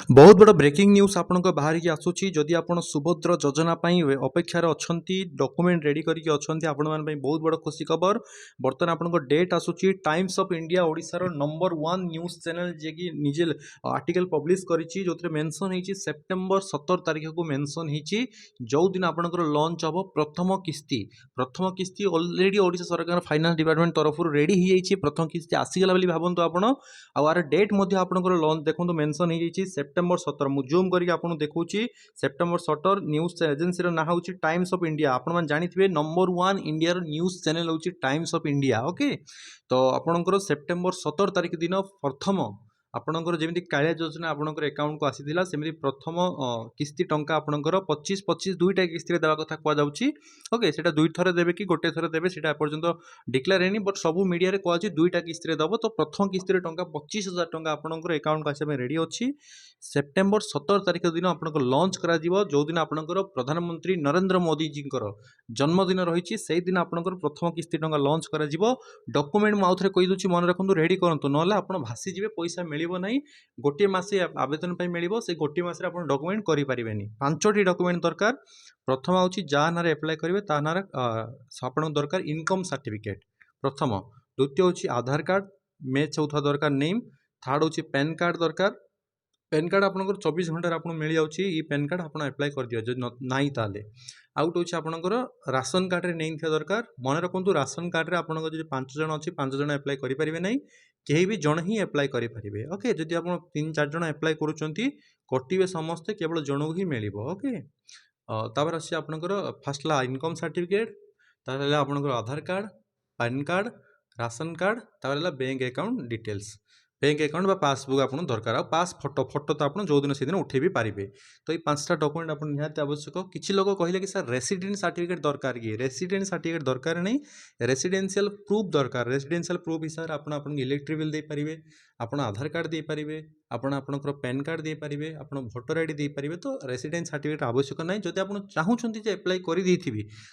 बहुत बड़ breaking news आपंक बाहर की आसूची जदि आप सुभद्र योजना अपेक्षार अच्छा डॉक्यूमेंट रेडी करके अच्छा आपण मैंने बहुत बड़ खुशी खबर। बर्तमान आपंक डेट आसूची टाइम्स ऑफ इंडिया ओडिशार नंबर 1 न्यूज चैनल जे कि निजे आर्टिकल पब्लिश करिछि जो मेंशन होइछि सेप्टेम्बर 17 तारिख को मेंशन होइछि जो दिन आपनकर लॉन्च हबो प्रथम किस्ती ऑलरेडी ओडिशा सरकार फाइनेंस डिपार्टमेंट तरफ रेडी हो जाइछि। प्रथम किस्ती आसीगला बोली भाबंतु आपण आर डेट मध्य आपनकर लॉन्च देखंतु मेंशन हो जाइछि सेप्टेम्बर 17 मु जूम करके आपन देखौछि सेप्टेम्बर 17 न्यूज एजेंसी रो ना होछि टाइम्स ऑफ इंडिया। आपण मान जानिथिबे नंबर 1 इंडिया रो न्यूज चैनल होछि टाइम्स ऑफ इंडिया। ओके तो आपनकर सेप्टेम्बर 17 तारिख दिन प्रथम आपणकर जमी कालिया योजना आपणकर अकाउंट को आसीला सेमती प्रथम किस्ती टंका आपणकर 25-25 दुईटा किस्ती देवा कथा कहुच्छी। ओके सेटा दुई थर देवे कि गोटे थर देवे सेटा एपर्यंत डिक्लेयर है बट सबू मीडिया रे कहछि दुईटा किस्ती दब तो प्रथम किस्ती टंका 25,000 टंका आपणकर अकाउंट को आसे रेडी अच्छी। सेप्टेम्बर 17 तारिख दिन आपणकर लॉन्च करा जिवो जो दिन आपणकर प्रधानमंत्री नरेंद्र मोदी जी जन्मदिन रही से दिन आपणकर प्रथम किस्ती टंका लॉन्च करा जिवो। डॉक्यूमेंट मु आउथरे कहि दूची मन रखंतु रेडी करंतु नले आपण भासी जिवे पैसा मिलिबो नाही। गोटे मासे आवेदन पई मिलिबो से गोटे मासे आपण डॉक्यूमेंट करि परिबेनी। पांचटी डॉक्यूमेंट दरकार। प्रथम आउची जा नारे अप्लाई करिवे ता नारे आपण दरकार इनकम सर्टिफिकेट प्रथम। द्वितीय होची आधार कार्ड मैच होता दरकार नेम। थर्ड होची पैन कार्ड दरकार। पैन कार्ड आपनकर 24 घंटा आपन मिल जाउची ई पैन कार्ड आपन अप्लाई कर दियो जो नाही ताले। आउट होची आपनकर राशन कार्ड रे नेम थिया दरकार। मन रखंतु राशन कार्ड रे आपनकर जे 5 जण अछि 5 जण अप्लाई करि परिबे नाही केही भी जण ही अप्लाई करि परिबे। ओके जदि आपन 3-4 जण अप्लाई करूचंती कटिबे समस्त केवल जणो ही मिलिबो। ओके तापर अछि आपनकर फर्स्ट ला इनकम सर्टिफिकेट तापर आपनकर Aadhaar card PAN card ration card तापर bank account details bank account बा पासबुक आप दरकार पास फोटो तो आप जो दिन से दिन उठे भी पारे। तो ये 5टा डॉक्यूमेंट आप निहाती आवश्यक। किसी लोग कहले कि सर रेसिडेंट सर्टिफिकेट दरकार कि रेसिडेंट सर्टिफिकेट दरकार नहीं रेसिडेंशियल प्रूफ दरकार। रेसिडेंशियल प्रूफ हिसाब से आप इलेक्ट्रिक बिल दे पारे आप आधार कार्ड दे पारे आपणकर पैन कार्ड दे पारे आप भोटर आईडी दे पारे। तो रेसिडेंट सर्टिफिकेट आवश्यक ना जब आप चाहूँगी अप्लाई कर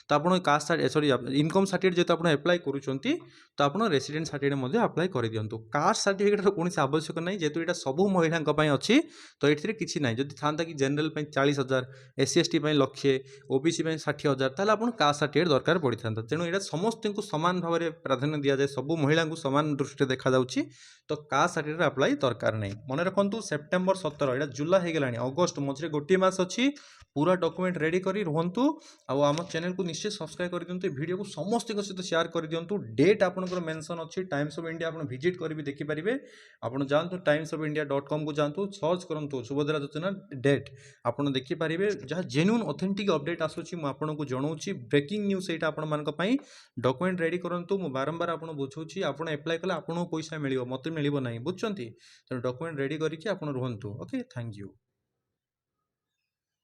तो आप कास्ट सॉरी इनकम सर्टिफिकेट जो आप अप्लाई करूँ तो आप रेसिडेंट सर्टिफिकेट अप्लाई कर दिंतु। कास्ट सर्टिफिकेट कौन आवश्यक ना जेहेतु यहाँ सब महिला अच्छी तो ये किसी ना जब था कि जेनराल 40,000 SC/ST 1,00,000 OBC 60,000 ताले आपन कास्ट सर्टिफिकेट दरकार पड़ी था। तेणु यहाँ समस्त को सामान भाव में प्राधान्य दि जाए सब महिला को सामान दृष्टि देखा जाउछि तो कास्ट सर्टिफिकेट अप्लाई दरकार नहीं। मन रखु सेप्टेम्बर 17 यहाँ जुलाई होगा अगस्ट मझे गोटे मस अच्छी पूरा डॉक्यूमेंट रेडी करी रुहंतु। आम चैनल को निश्चय सब्सक्राइब कर दियंतु वीडियो को समस्त सहित शेयर कर दियंतु। डेट आपनकर मेंशन अच्छी टाइम्स ऑफ इंडिया आप विजिट कर भी देखि पारिबे। आपण जानतु timesofIndia.com को जानतु सर्च करंतु सुभद्रा योजना डेट आपण देखि पारिबे जहाँ जेन्युइन ऑथेंटिक अपडेट आसुची मु आपन को जणाउची। ब्रेकिंग न्यूज एटा आपण मानक पई डॉक्यूमेंट रेडी करंतु मु बारंबार आपण बुझौची आपण अप्लाई कले आपण पैसा मिलिबो मते मिलिबो नाही बुझचंती। तो डॉक्यूमेंट रेडी करिकि आपण रुहंतु। Okay thank you.